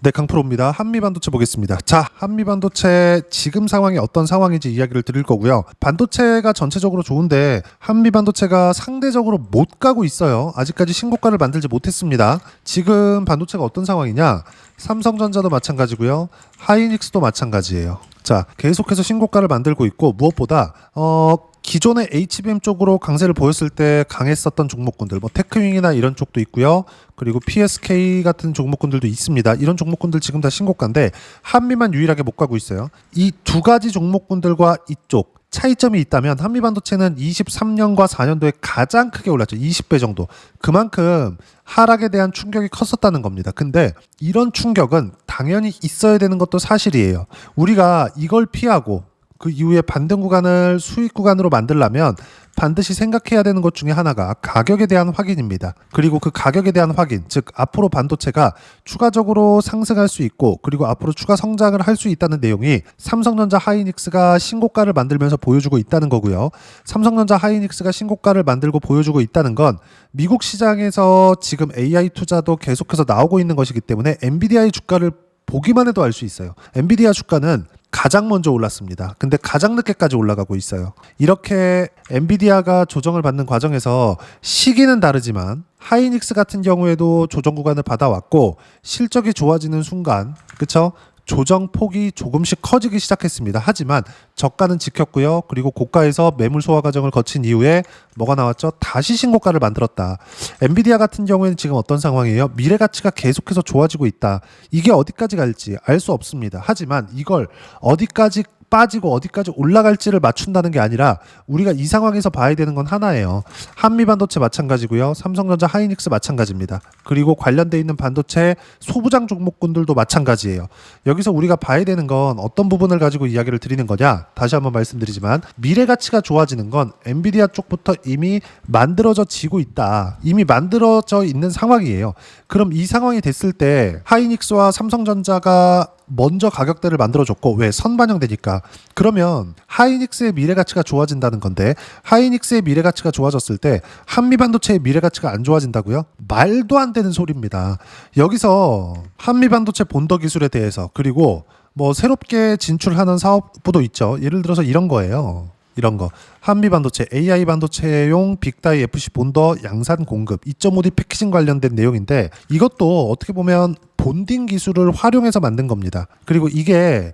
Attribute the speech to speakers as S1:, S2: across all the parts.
S1: 네, 강프로입니다. 한미반도체 보겠습니다. 자, 한미반도체 지금 상황이 어떤 상황인지 이야기를 드릴 거고요. 반도체가 전체적으로 좋은데 한미반도체가 상대적으로 못 가고 있어요. 아직까지 신고가를 만들지 못했습니다. 지금 반도체가 어떤 상황이냐? 삼성전자도 마찬가지고요. 하이닉스도 마찬가지예요. 자, 계속해서 신고가를 만들고 있고 무엇보다 기존의 HBM 쪽으로 강세를 보였을 때 강했었던 종목군들, 뭐 테크윙이나 이런 쪽도 있고요. 그리고 PSK 같은 종목군들도 있습니다. 이런 종목군들 지금 다 신고가인데 한미만 유일하게 못 가고 있어요. 이 두 가지 종목군들과 이쪽 차이점이 있다면 한미반도체는 23년과 4년도에 가장 크게 올랐죠. 20배 정도. 그만큼 하락에 대한 충격이 컸었다는 겁니다. 근데 이런 충격은 당연히 있어야 되는 것도 사실이에요. 우리가 이걸 피하고 그 이후에 반등 구간을 수익 구간으로 만들려면 반드시 생각해야 되는 것 중에 하나가 가격에 대한 확인입니다. 그리고 그 가격에 대한 확인, 즉 앞으로 반도체가 추가적으로 상승할 수 있고 그리고 앞으로 추가 성장을 할 수 있다는 내용이 삼성전자 하이닉스가 신고가를 만들면서 보여주고 있다는 거고요. 삼성전자 하이닉스가 신고가를 만들고 보여주고 있다는 건 미국 시장에서 지금 AI 투자도 계속해서 나오고 있는 것이기 때문에 엔비디아의 주가를 보기만 해도 알 수 있어요. 엔비디아 주가는 가장 먼저 올랐습니다. 근데 가장 늦게까지 올라가고 있어요. 이렇게 엔비디아가 조정을 받는 과정에서 시기는 다르지만 하이닉스 같은 경우에도 조정 구간을 받아왔고 실적이 좋아지는 순간, 그쵸? 조정 폭이 조금씩 커지기 시작했습니다. 하지만 저가는 지켰고요. 그리고 고가에서 매물 소화 과정을 거친 이후에 뭐가 나왔죠? 다시 신고가를 만들었다. 엔비디아 같은 경우에는 지금 어떤 상황이에요? 미래 가치가 계속해서 좋아지고 있다. 이게 어디까지 갈지 알 수 없습니다. 하지만 이걸 어디까지 빠지고 어디까지 올라갈지를 맞춘다는 게 아니라 우리가 이 상황에서 봐야 되는 건 하나예요. 한미반도체 마찬가지고요. 삼성전자 하이닉스 마찬가지입니다. 그리고 관련돼 있는 반도체 소부장 종목군들도 마찬가지예요. 여기서 우리가 봐야 되는 건 어떤 부분을 가지고 이야기를 드리는 거냐? 다시 한번 말씀드리지만 미래 가치가 좋아지는 건 엔비디아 쪽부터 이미 만들어지고 있다. 이미 만들어져 있는 상황이에요. 그럼 이 상황이 됐을 때 하이닉스와 삼성전자가 먼저 가격대를 만들어줬고 왜 선반영되니까 그러면 하이닉스의 미래가치가 좋아진다는 건데 하이닉스의 미래가치가 좋아졌을 때 한미반도체의 미래가치가 안 좋아진다고요? 말도 안 되는 소리입니다. 여기서 한미반도체 본더 기술에 대해서 그리고 뭐 새롭게 진출하는 사업부도 있죠. 예를 들어서 이런 거예요. 이런 거 한미반도체 AI 반도체용 빅다이 FC 본더 양산 공급 2.5D 패키징 관련된 내용인데 이것도 어떻게 보면 본딩 기술을 활용해서 만든 겁니다. 그리고 이게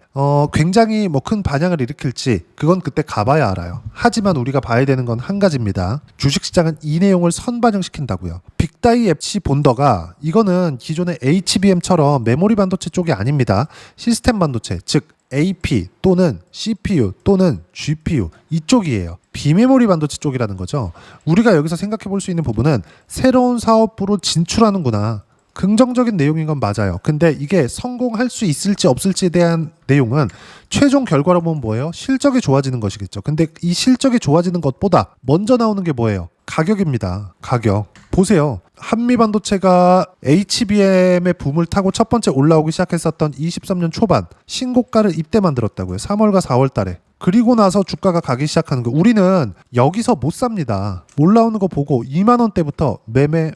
S1: 굉장히 뭐 큰 반향을 일으킬지 그건 그때 가봐야 알아요. 하지만 우리가 봐야 되는 건 한 가지입니다. 주식시장은 이 내용을 선반영시킨다고요. 빅다이 FC 본더가 이거는 기존의 HBM처럼 메모리 반도체 쪽이 아닙니다. 시스템 반도체 즉 AP 또는 CPU 또는 GPU 이쪽이에요. 비메모리 반도체 쪽이라는 거죠. 우리가 여기서 생각해 볼 수 있는 부분은 새로운 사업부로 진출하는구나. 긍정적인 내용인 건 맞아요. 근데 이게 성공할 수 있을지 없을지에 대한 내용은 최종 결과로 보면 뭐예요? 실적이 좋아지는 것이겠죠. 근데 이 실적이 좋아지는 것보다 먼저 나오는 게 뭐예요? 가격입니다. 가격. 보세요. 한미반도체가 HBM의 붐을 타고 첫 번째 올라오기 시작했었던 23년 초반 신고가를 이때 만들었다고요. 3월과 4월 달에. 그리고 나서 주가가 가기 시작하는 거. 우리는 여기서 못 삽니다. 올라오는 거 보고 2만 원대부터 매매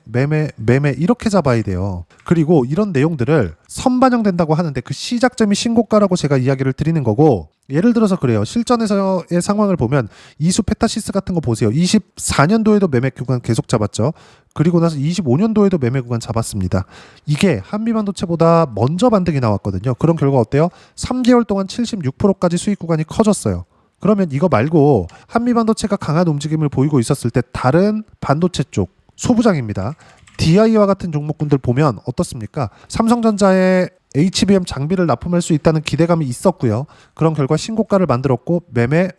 S1: 이렇게 잡아야 돼요. 그리고 이런 내용들을 선반영된다고 하는데 그 시작점이 신고가라고 제가 이야기를 드리는 거고 예를 들어서 그래요. 실전에서의 상황을 보면 이수 페타시스 같은 거 보세요. 24년도에도 매매 구간 계속 잡았죠. 그리고 나서 25년도에도 매매 구간 잡았습니다. 이게 한미반도체보다 먼저 반등이 나왔거든요. 그런 결과 어때요? 3개월 동안 76%까지 수익 구간이 커졌어요. 그러면 이거 말고 한미반도체가 강한 움직임을 보이고 있었을 때 다른 반도체 쪽 소부장입니다. DI와 같은 종목군들 보면 어떻습니까? 삼성전자의 HBM 장비를 납품할 수 있다는 기대감이 있었고요. 그런 결과 신고가를 만들었고 매매.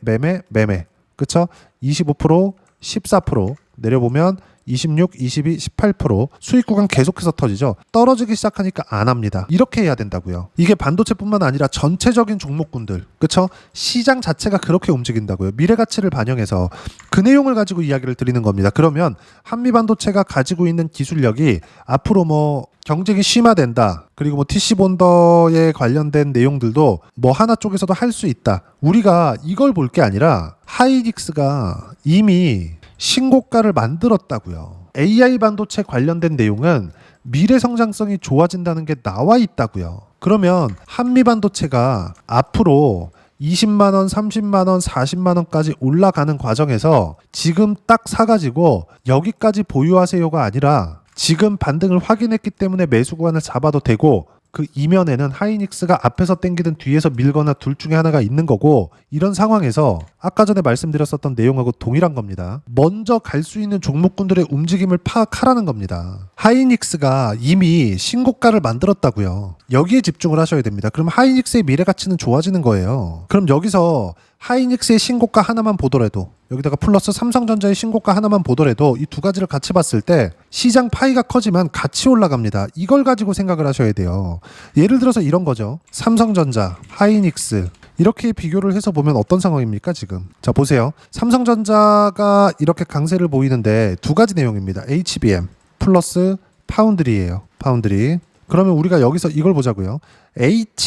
S1: 그쵸? 25%, 14% 내려보면 26, 22, 18% 수익 구간 계속해서 터지죠. 떨어지기 시작하니까 안 합니다. 이렇게 해야 된다고요. 이게 반도체뿐만 아니라 전체적인 종목군들, 그쵸? 시장 자체가 그렇게 움직인다고요. 미래 가치를 반영해서 그 내용을 가지고 이야기를 드리는 겁니다. 그러면 한미반도체가 가지고 있는 기술력이 앞으로 뭐 경쟁이 심화된다. 그리고 뭐 TC 본더에 관련된 내용들도 뭐 하나 쪽에서도 할 수 있다. 우리가 이걸 볼 게 아니라 하이닉스가 이미 신고가를 만들었다고요. AI 반도체 관련된 내용은 미래 성장성이 좋아진다는 게 나와 있다고요. 그러면 한미반도체가 앞으로 20만 원, 30만 원, 40만 원까지 올라가는 과정에서 지금 딱 사가지고 여기까지 보유하세요가 아니라 지금 반등을 확인했기 때문에 매수 구간을 잡아도 되고 그 이면에는 하이닉스가 앞에서 땡기든 뒤에서 밀거나 둘 중에 하나가 있는 거고 이런 상황에서 아까 전에 말씀드렸었던 내용하고 동일한 겁니다. 먼저 갈 수 있는 종목군들의 움직임을 파악하라는 겁니다. 하이닉스가 이미 신고가를 만들었다고요. 여기에 집중을 하셔야 됩니다. 그럼 하이닉스의 미래 가치는 좋아지는 거예요. 그럼 여기서 하이닉스의 신고가 하나만 보더라도 여기다가 플러스 삼성전자의 신고가 하나만 보더라도 이 두 가지를 같이 봤을 때 시장 파이가 커지면 같이 올라갑니다. 이걸 가지고 생각을 하셔야 돼요. 예를 들어서 이런 거죠. 삼성전자, 하이닉스 이렇게 비교를 해서 보면 어떤 상황입니까 지금? 자 보세요. 삼성전자가 이렇게 강세를 보이는데 두 가지 내용입니다. HBM 플러스 파운드리예요. 파운드리. 그러면 우리가 여기서 이걸 보자고요.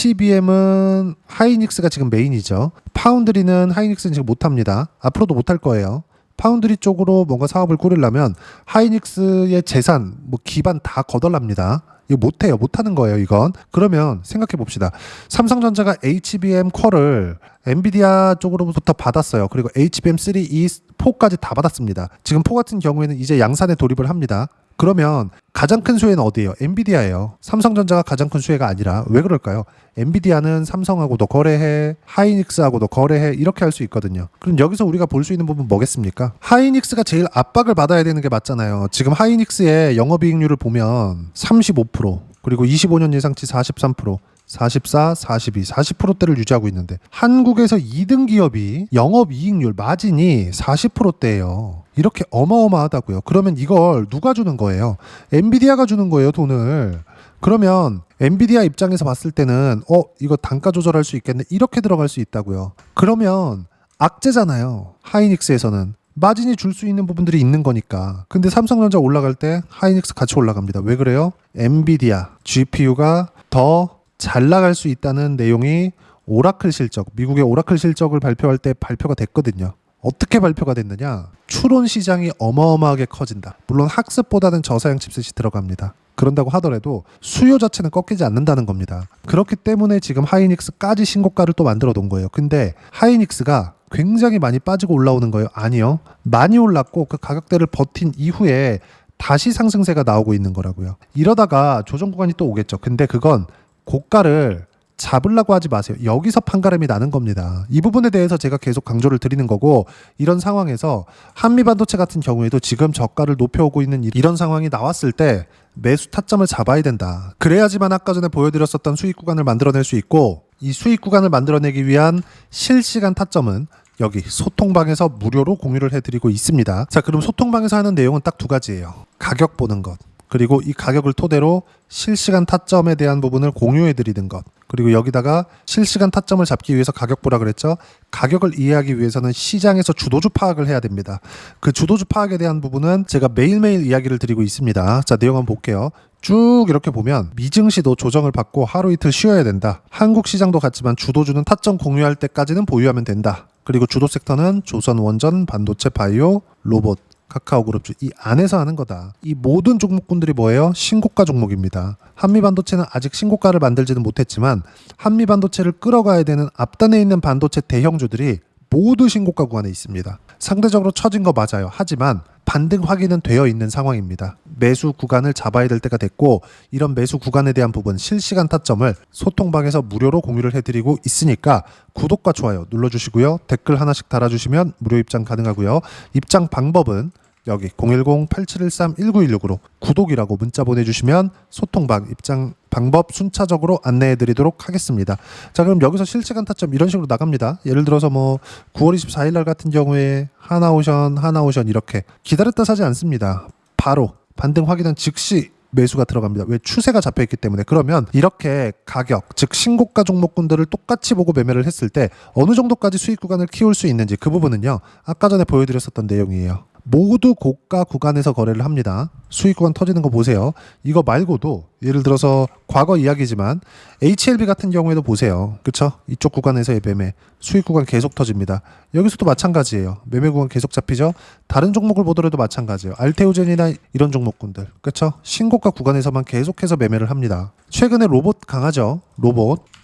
S1: HBM은 하이닉스가 지금 메인이죠. 파운드리는 하이닉스는 지금 못합니다. 앞으로도 못할 거예요. 파운드리 쪽으로 뭔가 사업을 꾸리려면 하이닉스의 재산, 뭐 기반 다 거덜납니다. 이거 못해요. 못하는 거예요, 이건. 그러면 생각해 봅시다. 삼성전자가 HBM 퀄을 엔비디아 쪽으로부터 받았어요. 그리고 HBM3, 2, 4까지 다 받았습니다. 지금 4 같은 경우에는 이제 양산에 돌입을 합니다. 그러면 가장 큰 수혜는 어디예요? 엔비디아예요. 삼성전자가 가장 큰 수혜가 아니라 왜 그럴까요? 엔비디아는 삼성하고도 거래해, 하이닉스하고도 거래해 이렇게 할 수 있거든요. 그럼 여기서 우리가 볼 수 있는 부분 뭐겠습니까? 하이닉스가 제일 압박을 받아야 되는 게 맞잖아요. 지금 하이닉스의 영업이익률을 보면 35% 그리고 25년 예상치 43% 44, 42, 40%대를 유지하고 있는데 한국에서 2등 기업이 영업이익률 마진이 40%대예요. 이렇게 어마어마하다고요. 그러면 이걸 누가 주는 거예요? 엔비디아가 주는 거예요, 돈을. 그러면 엔비디아 입장에서 봤을 때는 이거 단가 조절할 수 있겠네 이렇게 들어갈 수 있다고요. 그러면 악재잖아요. 하이닉스에서는 마진이 줄 수 있는 부분들이 있는 거니까. 근데 삼성전자 올라갈 때 하이닉스 같이 올라갑니다. 왜 그래요? 엔비디아 GPU가 더 잘 나갈 수 있다는 내용이 오라클 실적, 미국의 오라클 실적을 발표할 때 발표가 됐거든요. 어떻게 발표가 됐느냐? 추론 시장이 어마어마하게 커진다. 물론 학습보다는 저사양 칩셋이 들어갑니다. 그런다고 하더라도 수요 자체는 꺾이지 않는다는 겁니다. 그렇기 때문에 지금 하이닉스까지 신고가를 또 만들어 놓은 거예요. 근데 하이닉스가 굉장히 많이 빠지고 올라오는 거예요? 아니요. 많이 올랐고 그 가격대를 버틴 이후에 다시 상승세가 나오고 있는 거라고요. 이러다가 조정 구간이 또 오겠죠. 근데 그건 고가를 잡으려고 하지 마세요. 여기서 판가름이 나는 겁니다. 이 부분에 대해서 제가 계속 강조를 드리는 거고 이런 상황에서 한미반도체 같은 경우에도 지금 저가를 높여오고 있는 이런 상황이 나왔을 때 매수 타점을 잡아야 된다. 그래야지만 아까 전에 보여드렸었던 수익 구간을 만들어낼 수 있고 이 수익 구간을 만들어내기 위한 실시간 타점은 여기 소통방에서 무료로 공유를 해드리고 있습니다. 자, 그럼 소통방에서 하는 내용은 딱 두 가지예요. 가격 보는 것. 그리고 이 가격을 토대로 실시간 타점에 대한 부분을 공유해드리는 것. 그리고 여기다가 실시간 타점을 잡기 위해서 가격 보라 그랬죠. 가격을 이해하기 위해서는 시장에서 주도주 파악을 해야 됩니다. 그 주도주 파악에 대한 부분은 제가 매일매일 이야기를 드리고 있습니다. 자, 내용 한번 볼게요. 쭉 이렇게 보면 미증시도 조정을 받고 하루 이틀 쉬어야 된다. 한국 시장도 같지만 주도주는 타점 공유할 때까지는 보유하면 된다. 그리고 주도 섹터는 조선, 원전, 반도체, 바이오, 로봇, 카카오그룹주 이 안에서 하는 거다. 이 모든 종목군들이 뭐예요? 신고가 종목입니다. 한미반도체는 아직 신고가를 만들지는 못했지만 한미반도체를 끌어가야 되는 앞단에 있는 반도체 대형주들이 모두 신고가 구간에 있습니다. 상대적으로 처진 거 맞아요. 하지만 반등 확인은 되어 있는 상황입니다. 매수 구간을 잡아야 될 때가 됐고 이런 매수 구간에 대한 부분 실시간 타점을 소통방에서 무료로 공유를 해드리고 있으니까 구독과 좋아요 눌러주시고요. 댓글 하나씩 달아주시면 무료 입장 가능하고요. 입장 방법은 여기 010-8713-1916으로 구독이라고 문자 보내주시면 소통방 입장 방법 순차적으로 안내해드리도록 하겠습니다. 자, 그럼 여기서 실시간 타점 이런 식으로 나갑니다. 예를 들어서 뭐 9월 24일 날 같은 경우에 하나오션 이렇게 기다렸다 사지 않습니다. 바로 반등 확인한 즉시 매수가 들어갑니다. 왜? 추세가 잡혀있기 때문에. 그러면 이렇게 가격, 즉 신고가 종목군들을 똑같이 보고 매매를 했을 때 어느 정도까지 수익 구간을 키울 수 있는지 그 부분은요. 아까 전에 보여드렸었던 내용이에요. 모두 고가 구간에서 거래를 합니다. 수익 구간 터지는 거 보세요. 이거 말고도 예를 들어서 과거 이야기지만 HLB 같은 경우에도 보세요. 그쵸? 이쪽 구간에서의 매매, 수익 구간 계속 터집니다. 여기서도 마찬가지예요. 매매 구간 계속 잡히죠? 다른 종목을 보더라도 마찬가지예요. 알테오젠이나 이런 종목군들. 그쵸? 신고가 구간에서만 계속해서 매매를 합니다. 최근에 로봇 강하죠?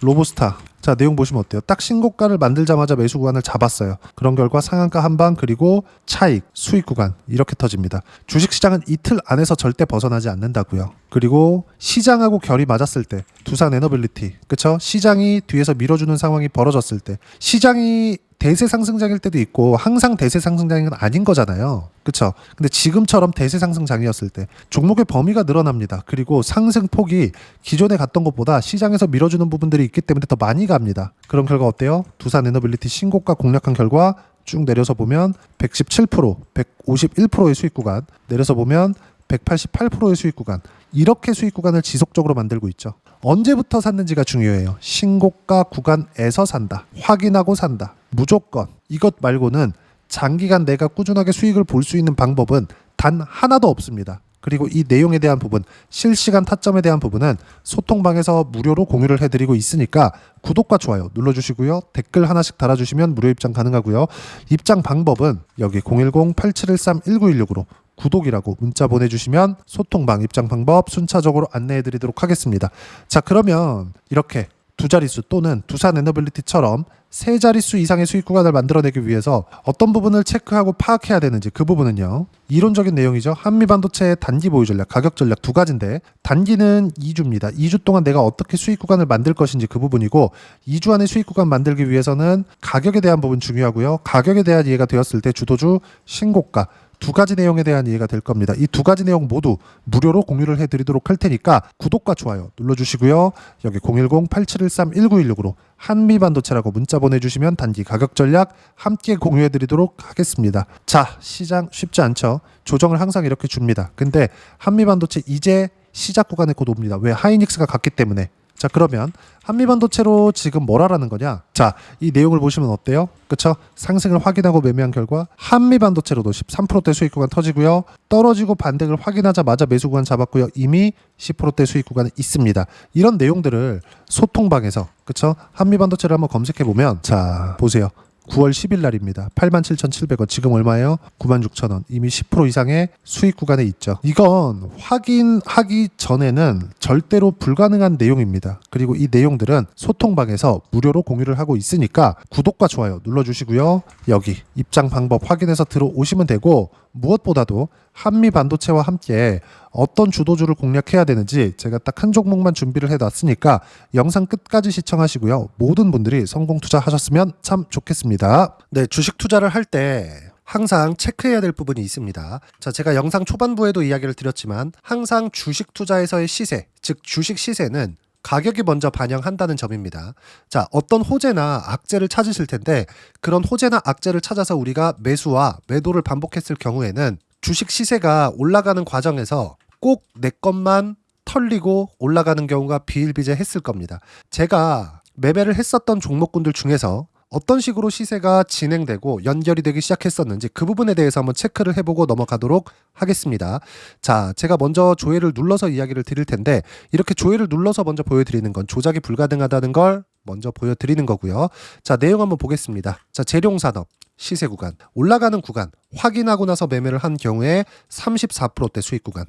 S1: 로보스타. 자, 내용 보시면 어때요? 딱 신고가를 만들자마자 매수 구간을 잡았어요. 그런 결과 상한가 한방 그리고 차익, 수익 구간 이렇게 터집니다. 주식시장은 이틀 안에서 절대 벗어나지 않는다고요. 그리고 시장하고 결이 맞았을 때 두산 에너빌리티, 그쵸? 시장이 뒤에서 밀어주는 상황이 벌어졌을 때 시장이 대세 상승장일 때도 있고 항상 대세 상승장은 아닌 거잖아요. 그쵸? 근데 지금처럼 대세 상승장이었을 때 종목의 범위가 늘어납니다. 그리고 상승 폭이 기존에 갔던 것보다 시장에서 밀어주는 부분들이 있기 때문에 더 많이 갑니다. 그런 결과 어때요? 두산 에너빌리티 신고가 공략한 결과 쭉 내려서 보면 117%, 151%의 수익 구간, 내려서 보면 188%의 수익 구간, 이렇게 수익 구간을 지속적으로 만들고 있죠. 언제부터 샀는지가 중요해요. 신고가 구간에서 산다. 확인하고 산다. 무조건. 이것 말고는 장기간 내가 꾸준하게 수익을 볼 수 있는 방법은 단 하나도 없습니다. 그리고 이 내용에 대한 부분, 실시간 타점에 대한 부분은 소통방에서 무료로 공유를 해드리고 있으니까 구독과 좋아요 눌러주시고요. 댓글 하나씩 달아주시면 무료 입장 가능하고요. 입장 방법은 여기 010-8713-1916으로 구독이라고 문자 보내주시면 소통방 입장 방법 순차적으로 안내해드리도록 하겠습니다. 자, 그러면 이렇게 두 자릿수 또는 두산 에너빌리티처럼 세 자릿수 이상의 수익 구간을 만들어내기 위해서 어떤 부분을 체크하고 파악해야 되는지, 그 부분은요, 이론적인 내용이죠. 한미반도체의 단기 보유 전략, 가격 전략 두 가지인데, 단기는 2주입니다. 2주 동안 내가 어떻게 수익 구간을 만들 것인지 그 부분이고, 2주 안에 수익 구간 만들기 위해서는 가격에 대한 부분 중요하고요. 가격에 대한 이해가 되었을 때 주도주, 신고가 두 가지 내용에 대한 이해가 될 겁니다. 이 두 가지 내용 모두 무료로 공유를 해드리도록 할 테니까 구독과 좋아요 눌러주시고요. 여기 010-8713-1916으로 한미반도체라고 문자 보내주시면 단기 가격 전략 함께 공유해드리도록 하겠습니다. 자, 시장 쉽지 않죠? 조정을 항상 이렇게 줍니다. 근데 한미반도체 이제 시작 구간에 곧 옵니다. 왜? 하이닉스가 갔기 때문에. 자, 그러면 한미반도체로 지금 뭘 하라는 거냐? 자, 이 내용을 보시면 어때요? 그쵸? 상승을 확인하고 매매한 결과 한미반도체로도 13%대 수익 구간 터지고요. 떨어지고 반등을 확인하자마자 매수 구간 잡았고요. 이미 10%대 수익 구간에 있습니다. 이런 내용들을 소통방에서, 그쵸? 한미반도체를 한번 검색해 보면, 자, 보세요. 9월 10일 날입니다. 87,700원. 지금 얼마예요? 96,000원. 이미 10% 이상의 수익 구간에 있죠. 이건 확인하기 전에는 절대로 불가능한 내용입니다. 그리고 이 내용들은 소통방에서 무료로 공유를 하고 있으니까 구독과 좋아요 눌러주시고요. 여기 입장 방법 확인해서 들어오시면 되고, 무엇보다도 한미 반도체와 함께 어떤 주도주를 공략해야 되는지 제가 딱 한 종목만 준비를 해놨으니까 영상 끝까지 시청하시고요. 모든 분들이 성공 투자하셨으면 참 좋겠습니다. 네, 주식 투자를 할 때 항상 체크해야 될 부분이 있습니다. 자, 제가 영상 초반부에도 이야기를 드렸지만 항상 주식 투자에서의 시세, 즉 주식 시세는 가격이 먼저 반영한다는 점입니다. 자, 어떤 호재나 악재를 찾으실 텐데, 그런 호재나 악재를 찾아서 우리가 매수와 매도를 반복했을 경우에는 주식 시세가 올라가는 과정에서 꼭 내 것만 털리고 올라가는 경우가 비일비재했을 겁니다. 제가 매매를 했었던 종목군들 중에서 어떤 식으로 시세가 진행되고 연결이 되기 시작했었는지 그 부분에 대해서 한번 체크를 해보고 넘어가도록 하겠습니다. 자, 제가 먼저 조회를 눌러서 이야기를 드릴 텐데, 이렇게 조회를 눌러서 먼저 보여드리는 건 조작이 불가능하다는 걸 먼저 보여드리는 거고요. 자, 내용 한번 보겠습니다. 자, 재룡산업 시세 구간, 올라가는 구간 확인하고 나서 매매를 한 경우에 34%대 수익 구간.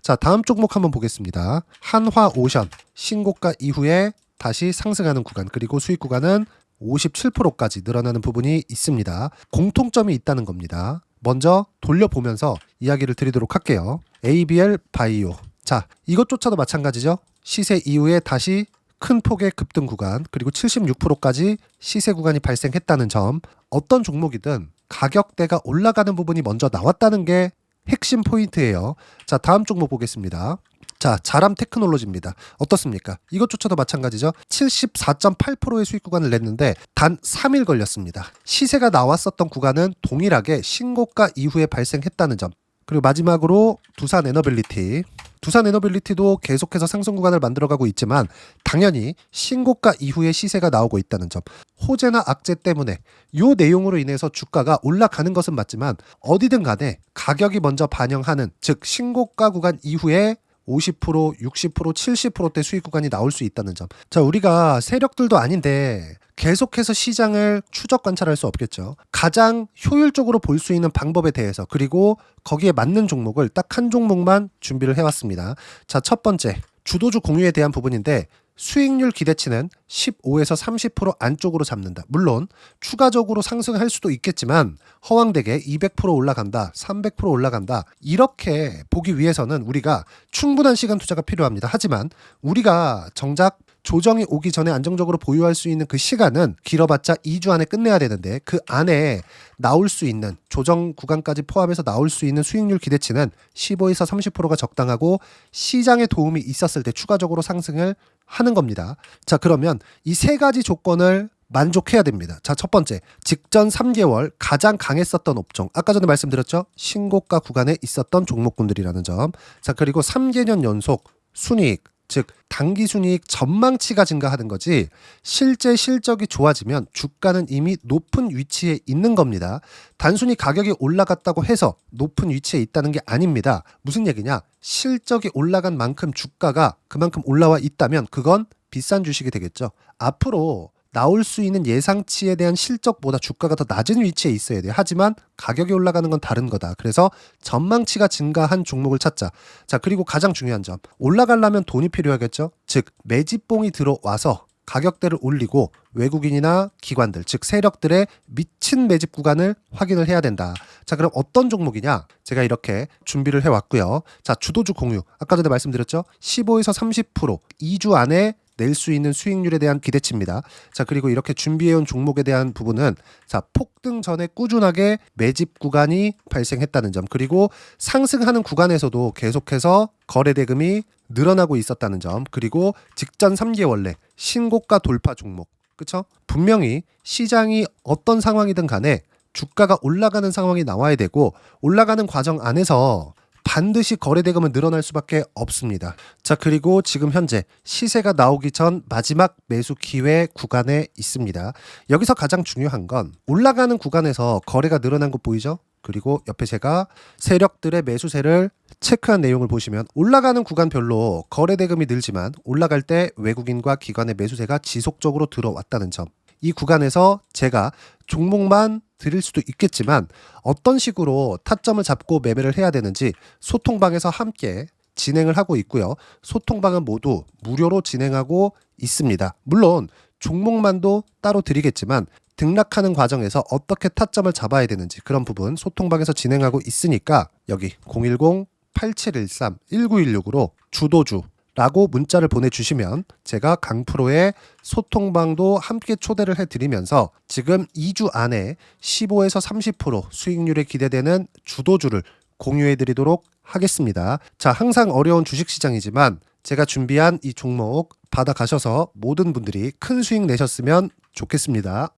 S1: 자, 다음 종목 한번 보겠습니다. 한화오션 신고가 이후에 다시 상승하는 구간, 그리고 수익 구간은 57%까지 늘어나는 부분이 있습니다. 공통점이 있다는 겁니다. 먼저 돌려보면서 이야기를 드리도록 할게요. ABL 바이오. 자, 이것조차도 마찬가지죠. 시세 이후에 다시 큰 폭의 급등 구간, 그리고 76%까지 시세 구간이 발생했다는 점. 어떤 종목이든 가격대가 올라가는 부분이 먼저 나왔다는 게 핵심 포인트예요. 자, 다음 종목 보겠습니다. 자, 자람 테크놀로지입니다. 어떻습니까? 이것조차도 마찬가지죠. 74.8%의 수익 구간을 냈는데 단 3일 걸렸습니다. 시세가 나왔었던 구간은 동일하게 신고가 이후에 발생했다는 점. 그리고 마지막으로 두산 에너빌리티. 두산 에너빌리티도 계속해서 상승 구간을 만들어가고 있지만 당연히 신고가 이후에 시세가 나오고 있다는 점, 호재나 악재 때문에 이 내용으로 인해서 주가가 올라가는 것은 맞지만 어디든 간에 가격이 먼저 반영하는, 즉 신고가 구간 이후에 50%, 60%, 70%대 수익 구간이 나올 수 있다는 점. 자, 우리가 세력들도 아닌데 계속해서 시장을 추적 관찰할 수 없겠죠. 가장 효율적으로 볼 수 있는 방법에 대해서, 그리고 거기에 맞는 종목을 딱 한 종목만 준비를 해왔습니다. 자, 첫 번째 주도주 공유에 대한 부분인데, 수익률 기대치는 15에서 30% 안쪽으로 잡는다. 물론 추가적으로 상승할 수도 있겠지만 허황되게 200% 올라간다, 300% 올라간다, 이렇게 보기 위해서는 우리가 충분한 시간 투자가 필요합니다. 하지만 우리가 정작 조정이 오기 전에 안정적으로 보유할 수 있는 그 시간은 길어봤자 2주 안에 끝내야 되는데, 그 안에 나올 수 있는, 조정 구간까지 포함해서 나올 수 있는 수익률 기대치는 15에서 30%가 적당하고 시장에 도움이 있었을 때 추가적으로 상승을 하는 겁니다. 자, 그러면 이 세 가지 조건을 만족해야 됩니다. 자, 첫 번째, 직전 3개월 가장 강했었던 업종, 아까 전에 말씀드렸죠? 신고가 구간에 있었던 종목군들이라는 점. 자, 그리고 3개년 연속 순이익, 즉 단기 순이익 전망치가 증가하는 거지, 실제 실적이 좋아지면 주가는 이미 높은 위치에 있는 겁니다. 단순히 가격이 올라갔다고 해서 높은 위치에 있다는 게 아닙니다. 무슨 얘기냐? 실적이 올라간 만큼 주가가 그만큼 올라와 있다면 그건 비싼 주식이 되겠죠. 앞으로 나올 수 있는 예상치에 대한 실적보다 주가가 더 낮은 위치에 있어야 돼요. 하지만 가격이 올라가는 건 다른 거다. 그래서 전망치가 증가한 종목을 찾자. 자, 그리고 가장 중요한 점, 올라가려면 돈이 필요하겠죠. 즉 매집봉이 들어와서 가격대를 올리고 외국인이나 기관들, 즉 세력들의 미친 매집 구간을 확인을 해야 된다. 자, 그럼 어떤 종목이냐? 제가 이렇게 준비를 해왔고요. 자, 주도주 공유, 아까 전에 말씀드렸죠? 15에서 30% 2주 안에 낼 수 있는 수익률에 대한 기대치입니다. 자, 그리고 이렇게 준비해온 종목에 대한 부분은, 자, 폭등 전에 꾸준하게 매집 구간이 발생했다는 점, 그리고 상승하는 구간에서도 계속해서 거래 대금이 늘어나고 있었다는 점, 그리고 직전 3개월 내 신고가 돌파 종목, 그쵸? 분명히 시장이 어떤 상황이든 간에 주가가 올라가는 상황이 나와야 되고, 올라가는 과정 안에서 반드시 거래 대금은 늘어날 수밖에 없습니다. 자, 그리고 지금 현재 시세가 나오기 전 마지막 매수 기회 구간에 있습니다. 여기서 가장 중요한 건 올라가는 구간에서 거래가 늘어난 거 보이죠? 그리고 옆에 제가 세력들의 매수세를 체크한 내용을 보시면 올라가는 구간별로 거래 대금이 늘지만 올라갈 때 외국인과 기관의 매수세가 지속적으로 들어왔다는 점. 이 구간에서 제가 종목만 드릴 수도 있겠지만 어떤 식으로 타점을 잡고 매매를 해야 되는지 소통방에서 함께 진행을 하고 있고요. 소통방은 모두 무료로 진행하고 있습니다. 물론 종목만도 따로 드리겠지만 등락하는 과정에서 어떻게 타점을 잡아야 되는지 그런 부분 소통방에서 진행하고 있으니까 여기 010-8713-1916으로 주도주 라고 문자를 보내주시면 제가 강프로의 소통방도 함께 초대를 해드리면서 지금 2주 안에 15에서 30% 수익률에 기대되는 주도주를 공유해드리도록 하겠습니다. 자, 항상 어려운 주식시장이지만 제가 준비한 이 종목 받아가셔서 모든 분들이 큰 수익 내셨으면 좋겠습니다.